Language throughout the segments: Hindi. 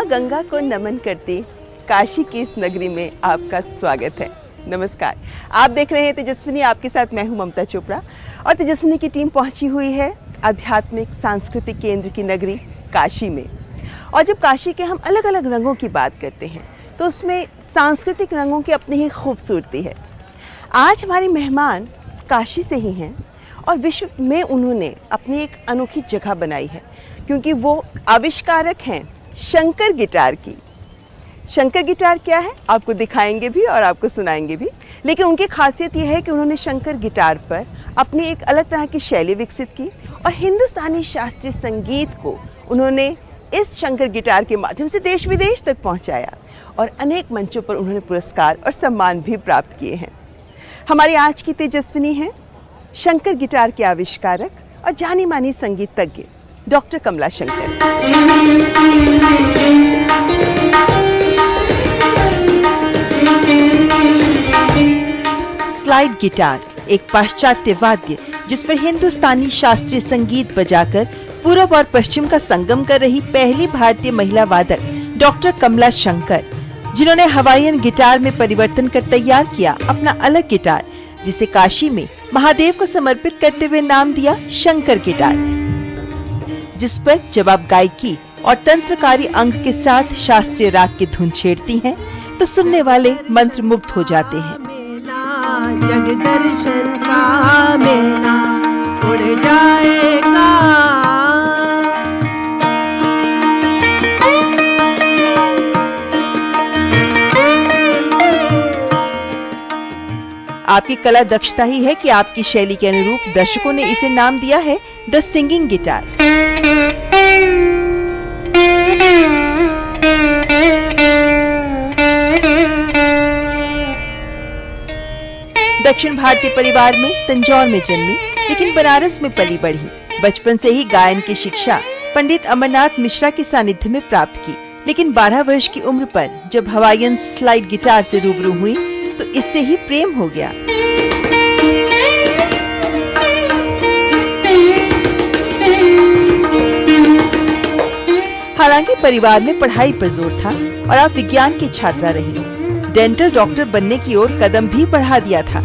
माँ गंगा को नमन करती काशी की इस नगरी में आपका स्वागत है। नमस्कार, आप देख रहे हैं तेजस्विनी, आपके साथ मैं हूं ममता चोपड़ा और तेजस्विनी की टीम पहुंची हुई है आध्यात्मिक सांस्कृतिक केंद्र की नगरी काशी में। और जब काशी के हम अलग अलग रंगों की बात करते हैं तो उसमें सांस्कृतिक रंगों की अपनी ही खूबसूरती है। आज हमारे मेहमान काशी से ही हैं और विश्व में उन्होंने अपनी एक अनोखी जगह बनाई है, क्योंकि वो आविष्कारक हैं शंकर गिटार की। शंकर गिटार क्या है आपको दिखाएंगे भी और आपको सुनाएंगे भी, लेकिन उनकी खासियत यह है कि उन्होंने शंकर गिटार पर अपनी एक अलग तरह की शैली विकसित की और हिंदुस्तानी शास्त्रीय संगीत को उन्होंने इस शंकर गिटार के माध्यम से देश विदेश तक पहुंचाया और अनेक मंचों पर उन्होंने पुरस्कार और सम्मान भी प्राप्त किए हैं। हमारी आज की तेजस्विनी हैं शंकर गिटार के आविष्कारक और जानी मानी संगीतज्ञ डॉक्टर कमला शंकर। स्लाइड गिटार एक पाश्चात्य वाद्य जिस पर हिंदुस्तानी शास्त्रीय संगीत बजाकर पूरब और पश्चिम का संगम कर रही पहली भारतीय महिला वादक डॉक्टर कमला शंकर, जिन्होंने हवाईयन गिटार में परिवर्तन कर तैयार किया अपना अलग गिटार, जिसे काशी में महादेव को समर्पित करते हुए नाम दिया शंकर गिटार, जिस पर जब आप गायकी और तंत्रकारी अंग के साथ शास्त्रीय राग की धुन छेड़ती हैं, तो सुनने वाले मंत्रमुग्ध हो जाते हैं। जग दर्शन का मेला उड़ जाएगा। आपकी कला दक्षता ही है कि आपकी शैली के अनुरूप दर्शकों ने इसे नाम दिया है द सिंगिंग गिटार। दक्षिण भारतीय परिवार में तंजौर में जन्मी, लेकिन बनारस में पली बढ़ी। बचपन से ही गायन की शिक्षा पंडित अमरनाथ मिश्रा के सानिध्य में प्राप्त की, लेकिन 12 वर्ष की उम्र पर जब हवाईयन स्लाइड गिटार से रूबरू हुई तो इससे ही प्रेम हो गया। हालांकि परिवार में पढ़ाई पर जोर था और आप विज्ञान की छात्रा रही। डेंटल डॉक्टर बनने की ओर कदम भी बढ़ा दिया था,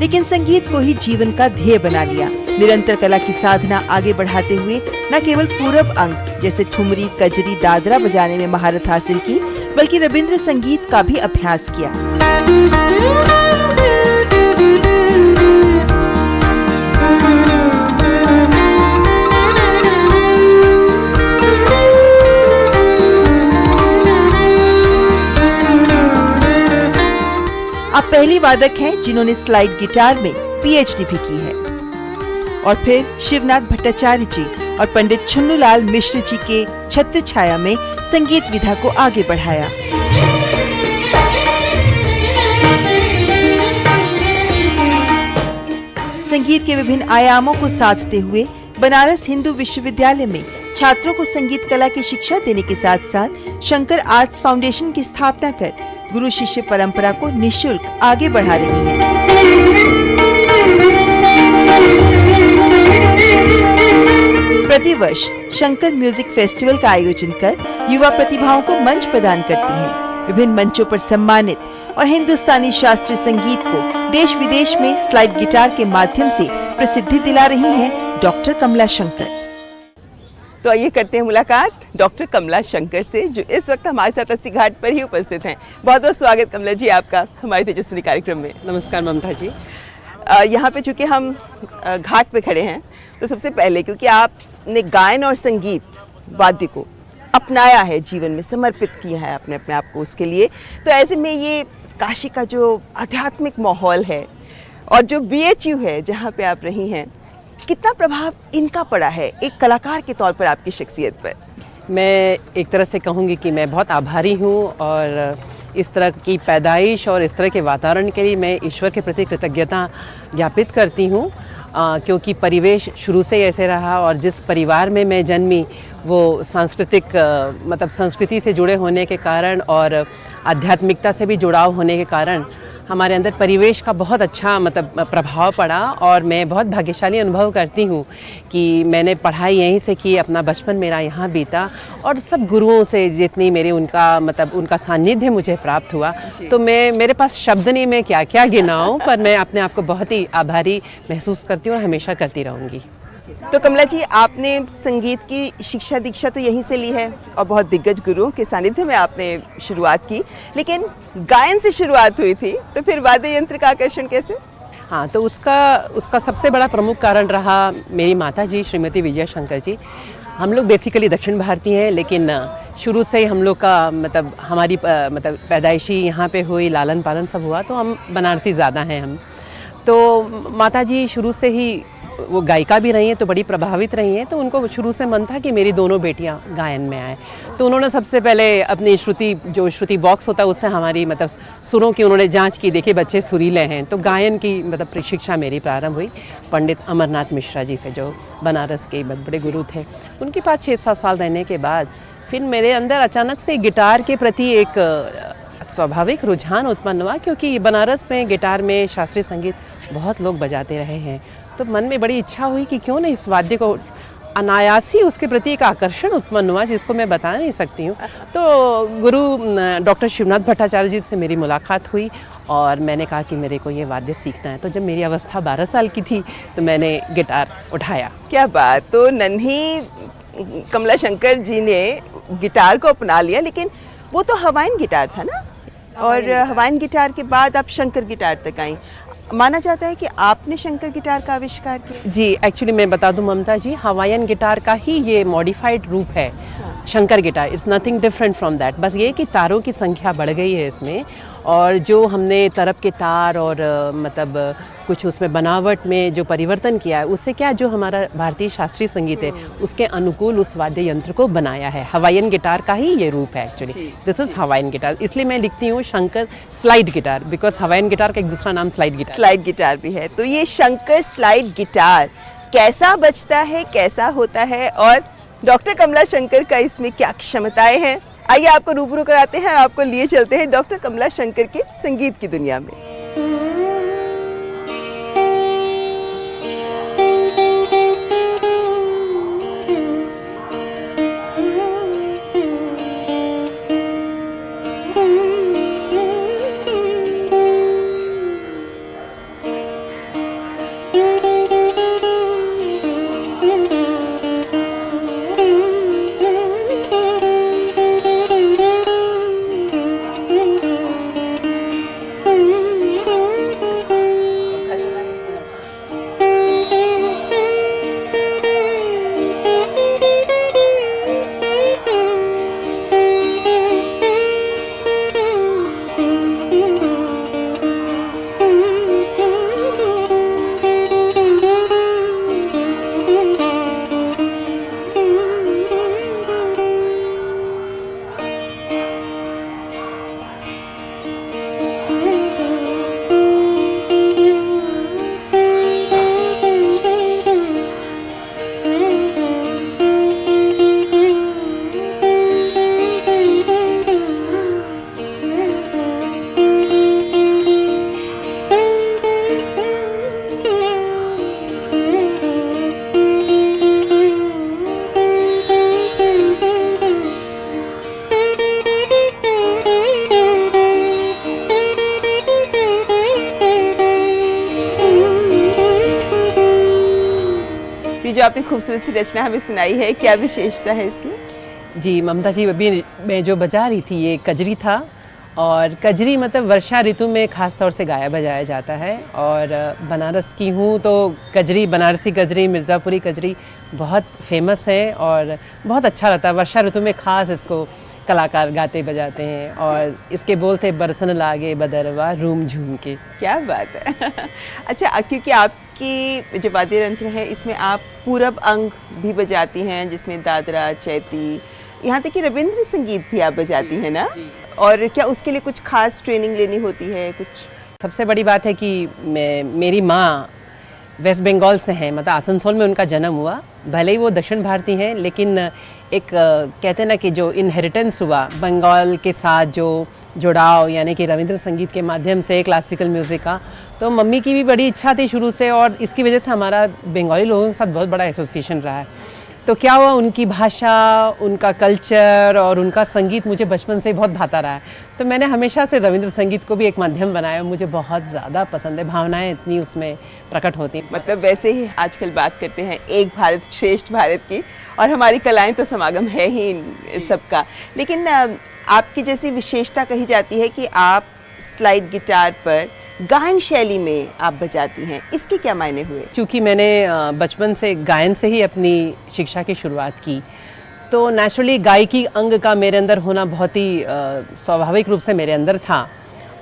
लेकिन संगीत को ही जीवन का ध्येय बना लिया। निरंतर कला की साधना आगे बढ़ाते हुए न केवल पूरब अंग जैसे ठुमरी, कजरी, दादरा बजाने में महारत हासिल की, बल्कि रविंद्र संगीत का भी अभ्यास किया। आप पहली वादक हैं जिन्होंने स्लाइड गिटार में पीएचडी भी की है। और फिर शिवनाथ भट्टाचार्य जी और पंडित छन्नूलाल मिश्र जी के छत्र छाया में संगीत विधा को आगे बढ़ाया। संगीत के विभिन्न आयामों को साधते हुए बनारस हिंदू विश्वविद्यालय में छात्रों को संगीत कला की शिक्षा देने के साथ साथ शंकर आर्ट्स फाउंडेशन की स्थापना कर गुरु शिष्य परंपरा को निःशुल्क आगे बढ़ा रही है। प्रतिवर्ष शंकर म्यूजिक फेस्टिवल का आयोजन कर युवा प्रतिभाओं को मंच प्रदान करती हैं। विभिन्न मंचों पर सम्मानित और हिंदुस्तानी शास्त्रीय संगीत को देश विदेश में स्लाइड गिटार के माध्यम से प्रसिद्धि दिला रही हैं डॉक्टर कमला शंकर। तो आइए करते हैं मुलाकात डॉक्टर कमला शंकर से, जो इस वक्त हमारे साथ अस्सी घाट पर ही उपस्थित हैं। बहुत बहुत स्वागत कमला जी आपका हमारे तेजस्विनी कार्यक्रम में। नमस्कार ममता जी। यहाँ पे चूंकि हम घाट पे खड़े हैं, तो सबसे पहले क्योंकि आपने गायन और संगीत वाद्य को अपनाया है, जीवन में समर्पित किया है अपने आप को उसके लिए, तो ऐसे में ये काशी का जो आध्यात्मिक माहौल है और जो BHU है जहाँ पे आप रही हैं, कितना प्रभाव इनका पड़ा है एक कलाकार के तौर पर आपकी शख्सियत पर? मैं एक तरह से कहूँगी कि मैं बहुत आभारी हूँ और इस तरह की पैदाइश और इस तरह के वातावरण के लिए मैं ईश्वर के प्रति कृतज्ञता ज्ञापित करती हूँ, क्योंकि परिवेश शुरू से ऐसे रहा और जिस परिवार में मैं जन्मी वो सांस्कृतिक मतलब संस्कृति से जुड़े होने के कारण और आध्यात्मिकता से भी जुड़ाव होने के कारण हमारे अंदर परिवेश का बहुत अच्छा मतलब प्रभाव पड़ा और मैं बहुत भाग्यशाली अनुभव करती हूँ कि मैंने पढ़ाई यहीं से की, अपना बचपन मेरा यहाँ बीता और सब गुरुओं से जितनी मेरे उनका सानिध्य मुझे प्राप्त हुआ। तो मेरे पास शब्द नहीं, मैं क्या क्या गिनाऊँ, पर मैं अपने आप को बहुत ही आभारी महसूस करती हूँ और हमेशा करती रहूँगी। तो कमला जी, आपने संगीत की शिक्षा दीक्षा तो यहीं से ली है और बहुत दिग्गज गुरुओं के सानिध्य में आपने शुरुआत की, लेकिन गायन से शुरुआत हुई थी, तो फिर वाद्य यंत्र का आकर्षण कैसे? हाँ, तो उसका सबसे बड़ा प्रमुख कारण रहा मेरी माता जी श्रीमती विजय शंकर जी। हम लोग बेसिकली दक्षिण भारतीय हैं, लेकिन शुरू से ही हम लोग का हमारी पैदाइशी यहाँ पे हुई, लालन पालन सब हुआ, तो हम बनारसी ज़्यादा हैं हम। तो माता जी शुरू से ही वो गायिका भी रही हैं, तो बड़ी प्रभावित रही हैं, तो उनको शुरू से मन था कि मेरी दोनों बेटियां गायन में आएँ। तो उन्होंने सबसे पहले अपनी श्रुति बॉक्स होता है उससे हमारी सुरों की उन्होंने जांच की, देखे बच्चे सुरीले हैं, तो गायन की प्रशिक्षा मेरी प्रारंभ हुई पंडित अमरनाथ मिश्रा जी से, जो बनारस के बड़े गुरु थे। उनके पास 6-7 साल रहने के बाद फिर मेरे अंदर अचानक से गिटार के प्रति एक स्वाभाविक रुझान उत्पन्न हुआ, क्योंकि बनारस में गिटार में शास्त्रीय संगीत बहुत लोग बजाते रहे हैं। तो मन में बड़ी इच्छा हुई कि क्यों नहीं इस वाद्य को, अनायासी उसके प्रति एक आकर्षण उत्पन्न हुआ जिसको मैं बता नहीं सकती हूँ। तो गुरु डॉक्टर शिवनाथ भट्टाचार्य जी से मेरी मुलाकात हुई और मैंने कहा कि मेरे को ये वाद्य सीखना है। तो जब मेरी अवस्था 12 साल की थी तो मैंने गिटार उठाया। क्या बात! तो नन्ही कमला शंकर जी ने गिटार को अपना लिया, लेकिन वो तो हवाइन गिटार था ना, और हवाइन गिटार के बाद आप शंकर गिटार तक आई। माना जाता है कि आपने शंकर गिटार का आविष्कार किया। जी, एक्चुअली मैं बता दूं ममता जी, हवाईयन गिटार का ही ये मॉडिफाइड रूप है Shankar guitar. It's nothing different from that. बस ये कि तारों की संख्या बढ़ गई है इसमें, और जो हमने तरफ के तार और कुछ उसमें बनावट में जो परिवर्तन किया है, उससे क्या जो हमारा भारतीय शास्त्रीय संगीत है उसके अनुकूल उस वाद्य यंत्र को बनाया है। हवाईयन गिटार का ही ये रूप है actually. This is Hawaiian guitar. इसलिए मैं लिखती हूँ Shankar slide guitar, because Hawaiian guitar का एक दूसरा नाम स्लाइड गिटार भी है। तो ये शंकर स्लाइड गिटार कैसा बजता है, कैसा होता है, और डॉक्टर कमला शंकर का इसमें क्या क्षमताएं हैं, आइए आपको रूबरू कराते हैं, आपको लिए चलते हैं डॉक्टर कमला शंकर के संगीत की दुनिया में। जो आपने खूबसूरत सी रचना हमें सुनाई है, क्या विशेषता है इसकी? जी ममता जी, अभी मैं जो बजा रही थी ये कजरी था, और कजरी वर्षा ऋतु में ख़ास तौर से बजाया जाता है। और बनारस की हूँ तो कजरी, बनारसी कजरी, मिर्ज़ापुरी कजरी बहुत फेमस है और बहुत अच्छा लगता है। वर्षा ऋतु में ख़ास इसको कलाकार गाते बजाते हैं, और इसके बोल थे बरसन लागे बदरवा रूम झूम के। क्या बात है। अच्छा, क्योंकि आपकी जो वाद्य यंत्र है इसमें आप पूरब अंग भी बजाती हैं, जिसमें दादरा, चैती, यहाँ तक कि रविंद्र संगीत भी आप बजाती हैं ना? और क्या उसके लिए कुछ खास ट्रेनिंग लेनी होती है कुछ? सबसे बड़ी बात है कि मेरी माँ वेस्ट बंगाल से हैं, आसनसोल में उनका जन्म हुआ। भले ही वो दक्षिण भारतीय हैं, लेकिन कहते हैं ना कि जो इनहेरिटेंस हुआ बंगाल के साथ, जो जुड़ाव यानी कि रविंद्र संगीत के माध्यम से क्लासिकल म्यूज़िक का, तो मम्मी की भी बड़ी इच्छा थी शुरू से, और इसकी वजह से हमारा बंगाली लोगों के साथ बहुत बड़ा एसोसिएशन रहा है। तो क्या हुआ, उनकी भाषा, उनका कल्चर और उनका संगीत मुझे बचपन से ही बहुत भाता रहा है। तो मैंने हमेशा से रविंद्र संगीत को भी एक माध्यम बनाया, मुझे बहुत ज़्यादा पसंद है, भावनाएं इतनी उसमें प्रकट होती हैं। मतलब वैसे ही आजकल बात करते हैं एक भारत श्रेष्ठ भारत की, और हमारी कलाएं तो समागम है ही इन सबका। लेकिन आपकी जैसी विशेषता कही जाती है कि आप स्लाइड गिटार पर गायन शैली में आप बजाती हैं, इसके क्या मायने हुए? चूँकि मैंने बचपन से गायन से ही अपनी शिक्षा की शुरुआत की, तो नेचुरली गायकी अंग का मेरे अंदर होना बहुत ही स्वाभाविक रूप से मेरे अंदर था।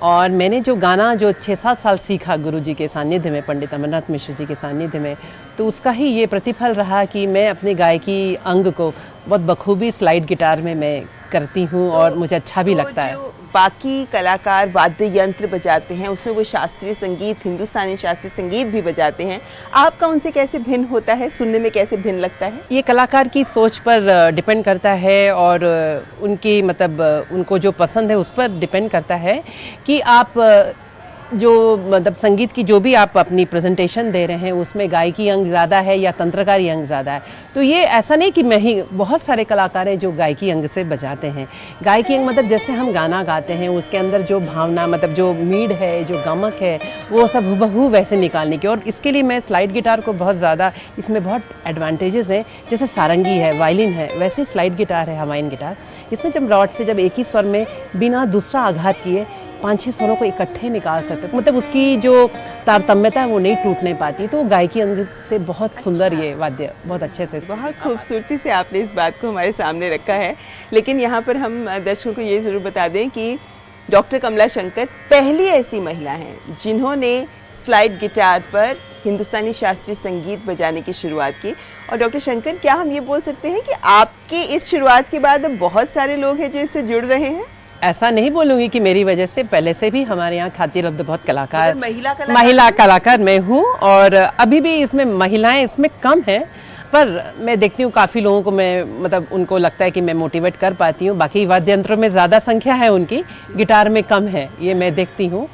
और मैंने जो गाना जो 6-7 साल सीखा गुरुजी के सानिध्य में, पंडित अमरनाथ मिश्र जी के सानिध्य में, तो उसका ही ये प्रतिफल रहा कि मैं अपने गायकी अंग को बहुत बखूबी स्लाइड गिटार में मैं करती हूँ, और मुझे अच्छा भी लगता है। बाकी कलाकार वाद्य यंत्र बजाते हैं, उसमें वो शास्त्रीय संगीत, हिंदुस्तानी शास्त्रीय संगीत भी बजाते हैं, आपका उनसे कैसे भिन्न होता है, सुनने में कैसे भिन्न लगता है? ये कलाकार की सोच पर डिपेंड करता है, और उनकी मतलब उनको जो पसंद है उस पर डिपेंड करता है कि आप जो मतलब संगीत की जो भी आप अपनी प्रेजेंटेशन दे रहे हैं उसमें गायकी अंग ज़्यादा है या तंत्रकारी अंग ज़्यादा है। तो ये ऐसा नहीं कि मैं ही, बहुत सारे कलाकार हैं जो गायकी अंग से बजाते हैं। गायकी अंग मतलब जैसे हम गाना गाते हैं उसके अंदर जो भावना, मतलब जो मीड है, जो गमक है, वो सब हुबहू वैसे निकालने की, और इसके लिए मैं स्लाइड गिटार को बहुत ज़्यादा, इसमें बहुत एडवांटेजेस हैं। जैसे सारंगी है, वायलिन है, वैसे स्लाइड गिटार है, हवाइन गिटार, इसमें जब रॉड से जब एक ही स्वर में बिना दूसरा आघात किए 5-6 स्वरों को इकट्ठे निकाल सकते, मतलब उसकी जो तारतम्यता है वो नहीं टूटने पाती। तो गायकी अंग से बहुत सुंदर ये वाद्य बहुत अच्छे से, बहुत खूबसूरती से आपने इस बात को हमारे सामने रखा है। लेकिन यहाँ पर हम दर्शकों को ये ज़रूर बता दें कि डॉक्टर कमला शंकर पहली ऐसी महिला हैं जिन्होंने स्लाइड गिटार पर हिंदुस्तानी शास्त्रीय संगीत बजाने की शुरुआत की। और डॉक्टर शंकर, क्या हम ये बोल सकते हैं कि आपकी इस शुरुआत के बाद अब बहुत सारे लोग हैं जो इससे जुड़ रहे हैं? ऐसा नहीं बोलूँगी कि मेरी वजह से, पहले से भी हमारे यहाँ ख्याति लब्ध बहुत कलाकार, मतलब महिला कलाकार मैं हूँ, और अभी भी इसमें महिलाएं इसमें कम हैं, पर मैं देखती हूँ काफ़ी लोगों को मैं मतलब उनको लगता है कि मैं मोटिवेट कर पाती हूँ। बाकी वाद्य यंत्रों में ज़्यादा संख्या है उनकी, गिटार में कम है, ये मैं देखती हूँ,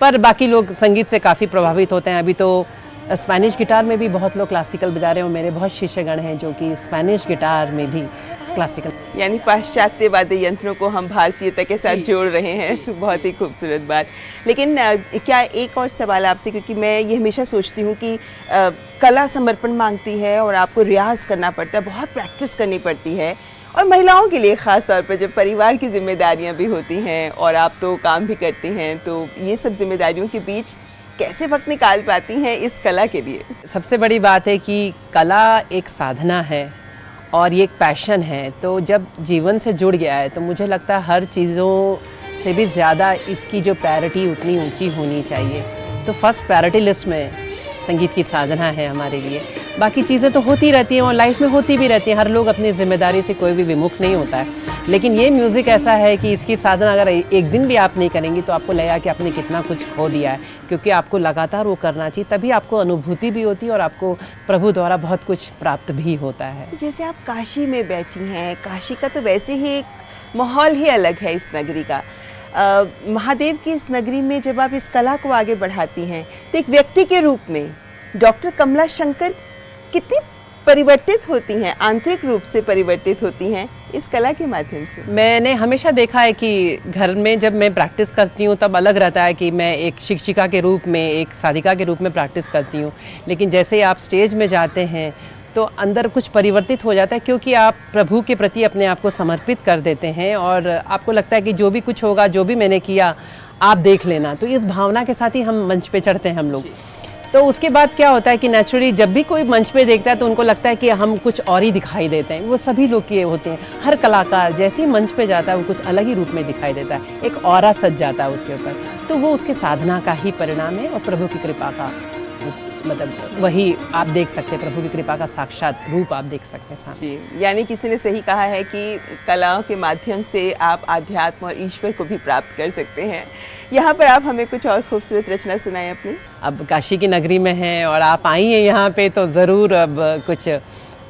पर बाकी लोग संगीत से काफ़ी प्रभावित होते हैं। अभी तो स्पेनिश गिटार में भी बहुत लोग क्लासिकल बजा रहे हैं, और मेरे बहुत शिष्यगण हैं जो कि स्पेनिश गिटार में भी क्लासिकल, यानी पाश्चात्य वाद्य यंत्रों को हम भारतीयता के साथ जोड़ रहे हैं। बहुत ही खूबसूरत बात। लेकिन क्या एक और सवाल आपसे, क्योंकि मैं ये हमेशा सोचती हूँ कि कला समर्पण मांगती है और आपको रियाज करना पड़ता है, बहुत प्रैक्टिस करनी पड़ती है, और महिलाओं के लिए ख़ास तौर पर जब परिवार की जिम्मेदारियाँ भी होती हैं और आप तो काम भी करती हैं, तो ये सब जिम्मेदारियों के बीच कैसे वक्त निकाल पाती हैं इस कला के लिए? सबसे बड़ी बात है कि कला एक साधना है और ये एक पैशन है, तो जब जीवन से जुड़ गया है तो मुझे लगता है हर चीज़ों से भी ज़्यादा इसकी जो प्रायोरिटी उतनी ऊंची होनी चाहिए। तो फर्स्ट प्रायोरिटी लिस्ट में संगीत की साधना है हमारे लिए। बाकी चीज़ें तो होती रहती हैं और लाइफ में होती भी रहती हैं, हर लोग अपनी जिम्मेदारी से कोई भी विमुख नहीं होता है, लेकिन ये म्यूज़िक ऐसा है कि इसकी साधना अगर एक दिन भी आप नहीं करेंगी तो आपको लगेगा कि आपने कितना कुछ खो दिया है, क्योंकि आपको लगातार वो करना चाहिए, तभी आपको अनुभूति भी होती है और आपको प्रभु द्वारा बहुत कुछ प्राप्त भी होता है। जैसे आप काशी में बैठी हैं, काशी का तो वैसे ही एक माहौल ही अलग है इस नगरी का। महादेव की इस नगरी में जब आप इस कला को आगे बढ़ाती हैं तो एक व्यक्ति के रूप में डॉक्टर कमला शंकर कितनी परिवर्तित होती हैं, आंतरिक रूप से परिवर्तित होती हैं इस कला के माध्यम से? मैंने हमेशा देखा है कि घर में जब मैं प्रैक्टिस करती हूँ तब अलग रहता है कि मैं एक शिक्षिका के रूप में, एक साधिका के रूप में प्रैक्टिस करती हूँ, लेकिन जैसे आप स्टेज में जाते हैं तो अंदर कुछ परिवर्तित हो जाता है, क्योंकि आप प्रभु के प्रति अपने आप को समर्पित कर देते हैं और आपको लगता है कि जो भी कुछ होगा, जो भी मैंने किया आप देख लेना। तो इस भावना के साथ ही हम मंच पे चढ़ते हैं हम लोग। तो उसके बाद क्या होता है कि नेचुरली जब भी कोई मंच पे देखता है तो उनको लगता है कि हम कुछ और ही दिखाई देते हैं। वो सभी लोग किए होते हैं, हर कलाकार जैसे ही मंच पे जाता है वो कुछ अलग ही रूप में दिखाई देता है, एक ऑरा सज जाता है उसके ऊपर। तो वो उसके साधना का ही परिणाम है और प्रभु की कृपा का, मतलब वही आप देख सकते हैं, प्रभु की कृपा का साक्षात रूप आप देख सकते हैं सामने। जी, यानी किसी ने सही कहा है कि कलाओं के माध्यम से आप आध्यात्म और ईश्वर को भी प्राप्त कर सकते हैं। यहाँ पर आप हमें कुछ और खूबसूरत रचना सुनाएं अपनी। अब काशी की नगरी में हैं और आप आई हैं यहाँ पे, तो ज़रूर अब कुछ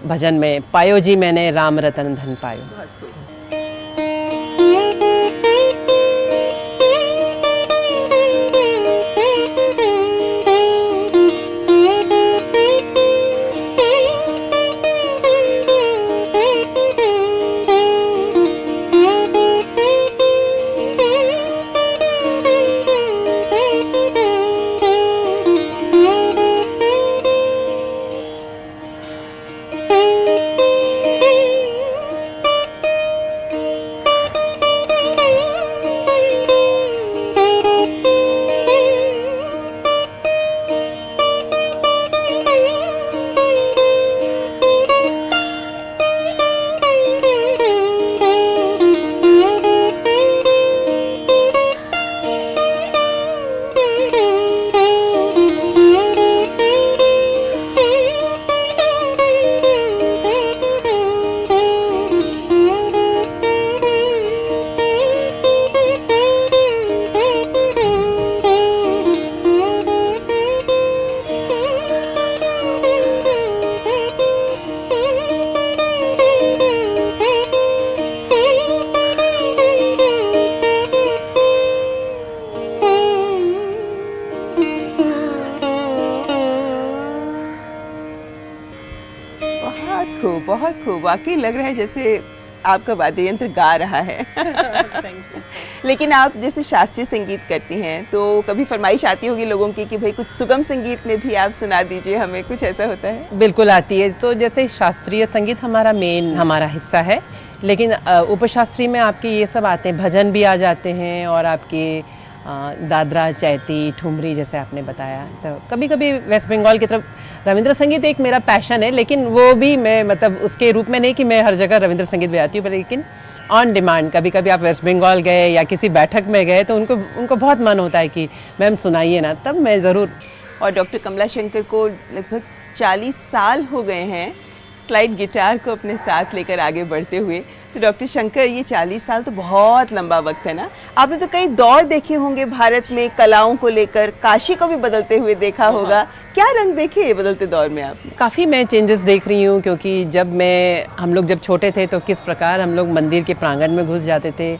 भजन में पायो जी मैंने राम रतन धन पायो। बहुत खूब, वाकई लग रहा है जैसे आपका वाद्य यंत्र गा रहा है। लेकिन आप जैसे शास्त्रीय संगीत करती हैं तो कभी फरमाइश आती होगी लोगों की कि भाई कुछ सुगम संगीत में भी आप सुना दीजिए हमें, कुछ ऐसा होता है? बिल्कुल आती है। तो जैसे शास्त्रीय संगीत हमारा मेन हमारा हिस्सा है, लेकिन उपशास्त्रीय में आपके ये सब आते हैं, भजन भी आ जाते हैं और आपके दादरा, चैती, ठुमरी जैसे आपने बताया। तो कभी कभी वेस्ट बंगाल की तरफ रविंद्र संगीत एक मेरा पैशन है, लेकिन वो भी मैं मतलब उसके रूप में नहीं कि मैं हर जगह रविंद्र संगीत बजाती हूँ, लेकिन ऑन डिमांड कभी कभी आप वेस्ट बंगाल गए या किसी बैठक में गए तो उनको बहुत मन होता है कि मैम सुनाइए ना, तब मैं ज़रूर। और डॉक्टर कमला शंकर को लगभग 40 साल हो गए हैं स्लाइड गिटार को अपने साथ लेकर आगे बढ़ते हुए। तो डॉक्टर शंकर, ये 40 साल तो बहुत लंबा वक्त है ना। आपने तो कई दौर देखे होंगे भारत में कलाओं को लेकर, काशी को भी बदलते हुए देखा होगा। क्या रंग देखे ये बदलते दौर में आपने? काफ़ी मैं चेंजेस देख रही हूँ, क्योंकि हम लोग जब छोटे थे तो किस प्रकार हम लोग मंदिर के प्रांगण में घुस जाते थे,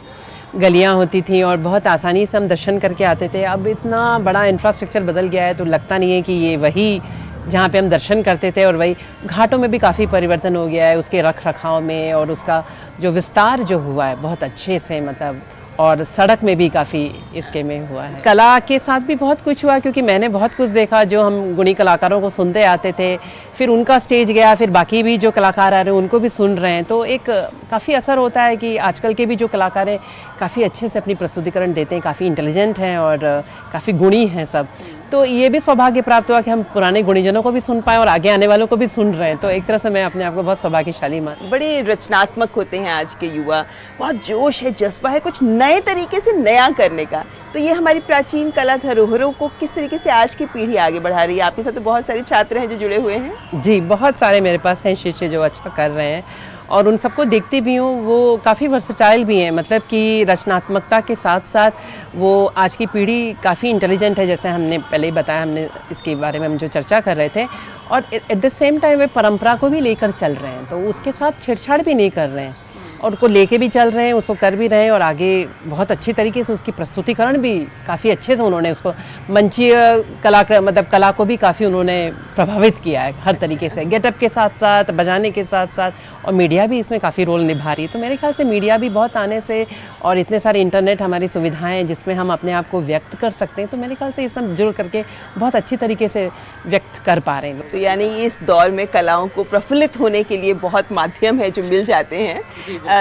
गलियाँ होती थी और बहुत आसानी से हम दर्शन करके आते थे। अब इतना बड़ा इंफ्रास्ट्रक्चर बदल गया है तो लगता नहीं है कि ये वही जहाँ पे हम दर्शन करते थे। और वही घाटों में भी काफ़ी परिवर्तन हो गया है, उसके रख रखाव में और उसका जो विस्तार जो हुआ है बहुत अच्छे से, मतलब और सड़क में भी काफ़ी इसके में हुआ है। कला के साथ भी बहुत कुछ हुआ, क्योंकि मैंने बहुत कुछ देखा। जो हम गुणी कलाकारों को सुनते आते थे, फिर उनका स्टेज गया, फिर बाकी भी जो कलाकार आ रहे हैं उनको भी सुन रहे हैं, तो एक काफ़ी असर होता है कि आजकल के भी जो कलाकार हैं काफ़ी अच्छे से अपनी प्रस्तुतिकरण देते हैं, काफ़ी इंटेलिजेंट हैं और काफ़ी गुणी हैं सब। तो ये भी सौभाग्य प्राप्त हुआ कि हम पुराने गुणीजनों को भी सुन पाए और आगे आने वालों को भी सुन रहे हैं। तो एक तरह से मैं अपने आप को बहुत सौभाग्यशाली मान। बड़े रचनात्मक होते हैं आज के युवा, बहुत जोश है, जज्बा है कुछ नए तरीके से नया करने का। तो ये हमारी प्राचीन कला धरोहरों को किस तरीके से आज की पीढ़ी आगे बढ़ा रही है? आपके साथ तो बहुत सारे छात्र हैं जो जुड़े हुए हैं। जी, बहुत सारे मेरे पास हैं शिष्य जो अच्छा कर रहे हैं और उन सबको देखती भी हूँ। वो काफ़ी वर्सेटाइल भी हैं, मतलब कि रचनात्मकता के साथ साथ वो आज की पीढ़ी काफ़ी इंटेलिजेंट है, जैसे हमने पहले ही बताया, हमने इसके बारे में हम जो चर्चा कर रहे थे। और एट द सेम टाइम वे परंपरा को भी लेकर चल रहे हैं, तो उसके साथ छेड़छाड़ भी नहीं कर रहे हैं और उसको लेके भी चल रहे हैं, उसको कर भी रहे हैं और आगे बहुत अच्छी तरीके से उसकी प्रस्तुतिकरण भी काफ़ी अच्छे से उन्होंने उसको मंचीय कला को भी काफ़ी उन्होंने प्रभावित किया है हर तरीके से, गेटअप के साथ साथ, बजाने के साथ साथ। और मीडिया भी इसमें काफ़ी रोल निभा रही है। तो मेरे ख्याल से मीडिया भी बहुत आने से और इतने सारे इंटरनेट हमारी सुविधाएँ जिसमें हम अपने आप को व्यक्त कर सकते हैं, तो मेरे ख्याल से ये सब जुड़ करके बहुत अच्छी तरीके से व्यक्त कर पा रहे हैं। तो यानी इस दौर में कलाओं को प्रफुल्लित होने के लिए बहुत माध्यम है जो मिल जाते हैं।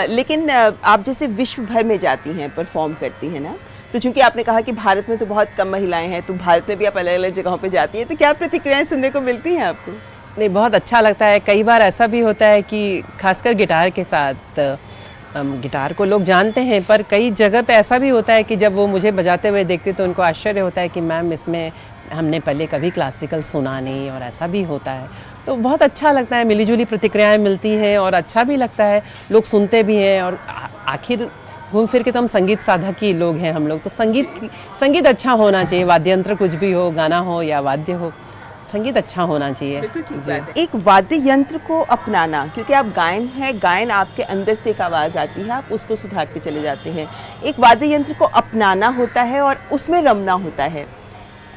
लेकिन आप जैसे विश्व भर में जाती हैं, परफॉर्म करती हैं ना, तो चूंकि आपने कहा कि भारत में तो बहुत कम महिलाएं हैं, तो भारत में भी आप अलग अलग जगहों पे जाती हैं, तो क्या प्रतिक्रियाएं सुनने को मिलती हैं आपको? नहीं, बहुत अच्छा लगता है। कई बार ऐसा भी होता है कि खासकर गिटार के साथ, गिटार को लोग जानते हैं पर कई जगह पे ऐसा भी होता है कि जब वो मुझे बजाते हुए देखते तो उनको आश्चर्य होता है कि मैम इसमें हमने पहले कभी क्लासिकल सुना नहीं, और ऐसा भी होता है। तो बहुत अच्छा लगता है, मिलीजुली प्रतिक्रियाएं मिलती हैं और अच्छा भी लगता है, लोग सुनते भी हैं। और आखिर घूम फिर के तो हम संगीत साधक ही लोग हैं हम लोग, तो संगीत अच्छा होना चाहिए, वाद्य यंत्र कुछ भी हो, गाना हो या वाद्य हो, संगीत अच्छा होना चाहिए। बिल्कुल ठीक बात है। एक वाद्य यंत्र को अपनाना, क्योंकि आप गायन है, गायन आपके अंदर से एक आवाज़ आती है, आप उसको सुधारते चले जाते हैं। एक वाद्य यंत्र को अपनाना होता है और उसमें रमना होता है।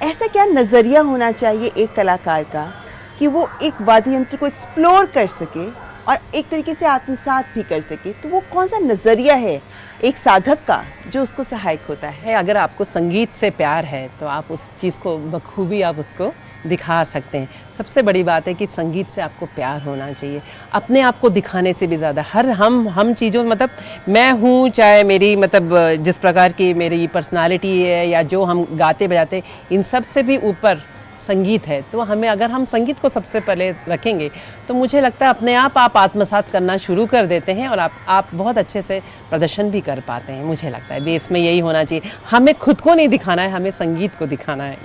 ऐसा क्या नज़रिया होना चाहिए एक कलाकार का कि वो एक वाद्य यंत्र को एक्सप्लोर कर सके और एक तरीके से आत्मसात भी कर सके? तो वो कौन सा नज़रिया है एक साधक का जो उसको सहायक होता है? अगर आपको संगीत से प्यार है तो आप उस चीज़ को बखूबी आप उसको दिखा सकते हैं। सबसे बड़ी बात है कि संगीत से आपको प्यार होना चाहिए, अपने आप को दिखाने से भी ज़्यादा। हम चीज़ों मतलब मैं हूँ, चाहे मेरी मतलब जिस प्रकार की मेरी पर्सनालिटी है या जो हम गाते बजाते, इन सब से भी ऊपर संगीत है। तो हमें अगर हम संगीत को सबसे पहले रखेंगे तो मुझे लगता है अपने आप आत्मसात करना शुरू कर देते हैं और आप बहुत अच्छे से प्रदर्शन भी कर पाते हैं। मुझे लगता है बेस में यही होना चाहिए, हमें खुद को नहीं दिखाना है, हमें संगीत को दिखाना है।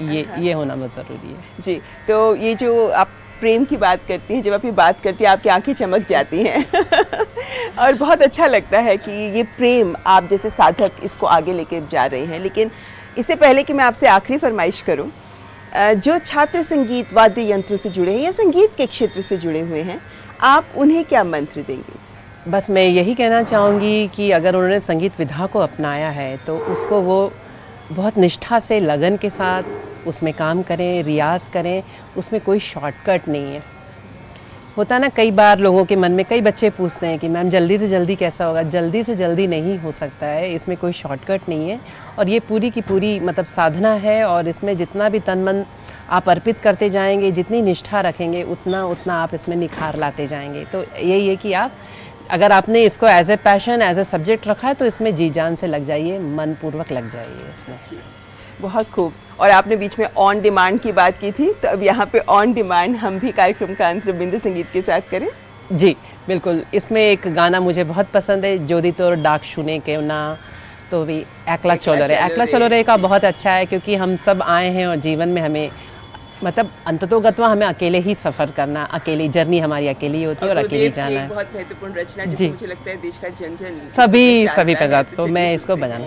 ये होना बहुत ज़रूरी है जी। तो ये जो आप प्रेम की बात करती हैं, जब आप ये बात करती हैं आपकी आंखें चमक जाती हैं और बहुत अच्छा लगता है कि ये प्रेम आप जैसे साधक इसको आगे लेके जा रहे हैं। लेकिन इससे पहले कि मैं आपसे आखिरी फरमाइश करूं, जो छात्र संगीत वाद्य यंत्रों से जुड़े हैं या संगीत के क्षेत्र से जुड़े हुए हैं, आप उन्हें क्या मंत्र देंगे? बस मैं यही कहना चाहूँगी कि अगर उन्होंने संगीत विधा को अपनाया है तो उसको वो बहुत निष्ठा से, लगन के साथ उसमें काम करें, रियाज़ करें। उसमें कोई शॉर्टकट नहीं है। होता ना, कई बार लोगों के मन में, कई बच्चे पूछते हैं कि मैम जल्दी से जल्दी कैसा होगा? जल्दी से जल्दी नहीं हो सकता है, इसमें कोई शॉर्टकट नहीं है। और ये पूरी की पूरी मतलब साधना है और इसमें जितना भी तन मन आप अर्पित करते जाएंगे, जितनी निष्ठा रखेंगे, उतना उतना आप इसमें निखार लाते जाएंगे। तो यही है कि आप अगर आपने इसको as a passion, as a subject रखा है तो इसमें जी जान से लग जाइए, मन पूर्वक लग जाइए इसमें। बहुत खूब। और आपने बीच में ऑन डिमांड की बात की थी, तो अब यहाँ पे ऑन डिमांड हम भी कार्यक्रम का अंत बिंदु संगीत के साथ करें। जी बिल्कुल। इसमें एक गाना मुझे बहुत पसंद है, जोदी तोर डाक शुने के ना, तो भी एकला चलो रे। एकला चलो रे का बहुत अच्छा है, क्योंकि हम सब आए हैं और जीवन में हमें मतलब अंततोगत्वा हमें अकेले ही सफ़र करना, अकेली जर्नी हमारी अकेली होती है और अकेले जाना है। बहुत महत्वपूर्ण रचना जिसे मुझे लगता है देश का जन जन सभी प्रकार, तो मैं इसको बजाना।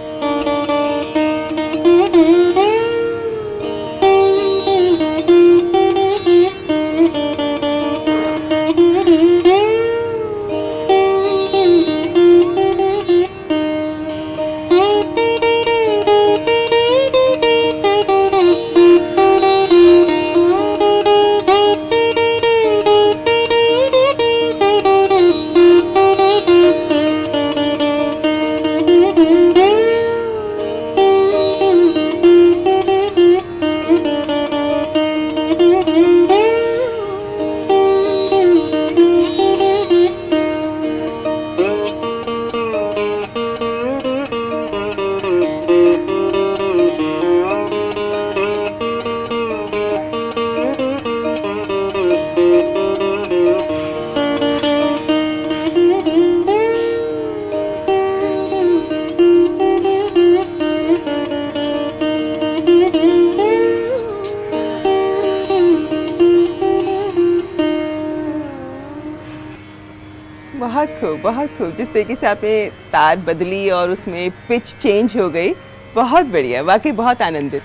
बहुत खूब। जिस तरीके से आपने तार बदली और उसमें पिच चेंज हो गई, बहुत बढ़िया, वाकई बहुत आनंदित।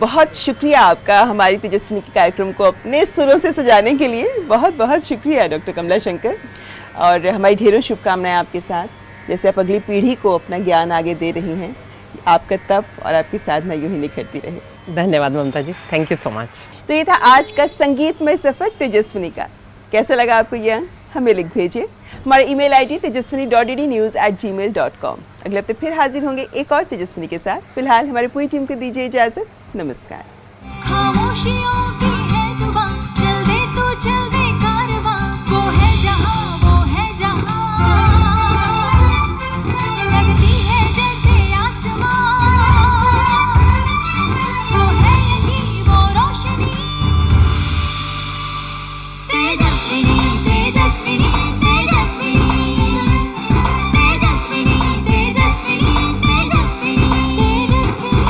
बहुत शुक्रिया आपका हमारी तेजस्विनी के कार्यक्रम को अपने सुरों से सजाने के लिए। बहुत बहुत शुक्रिया डॉक्टर कमला शंकर, और हमारी ढेरों शुभकामनाएं आपके साथ। जैसे आप अगली पीढ़ी को अपना ज्ञान आगे दे रही हैं, आपका तप और आपकी साधना यूं ही निखरती रहे। धन्यवाद ममता जी, थैंक यू सो मच। तो ये था आज का संगीतमय सफर तेजस्विनी का। कैसा लगा आपको ये अंक? हमें लिख भेजिए। हमारा ईमेल आईडी tejaswini.ddnews@gmail.com। अगले हफ्ते फिर हाजिर होंगे एक और तेजस्विनी के साथ। फिलहाल हमारी पूरी टीम को दीजिए इजाजत। नमस्कार। खामोशियों की है जुबान, चल दे तू चल दे कारवां, वो है जहां, वो है जहां, लगती है जैसे आसमां, वो है यही वो रोशनी, तेजस्विनी तेजस्विनी तेजस्विनी तेजस्विनी तेजस्विनी तेजस्विनी तेजस्विनी।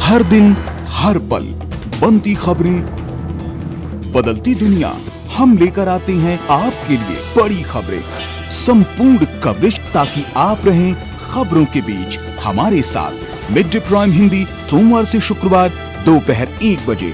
हर दिन हर पल बनती खबरें, बदलती दुनिया, हम लेकर आते हैं आपके लिए बड़ी खबरें, संपूर्ण कवरेज, ताकि आप रहें खबरों के बीच हमारे साथ। मिड डे प्राइम हिंदी सोमवार से शुक्रवार दोपहर 1 बजे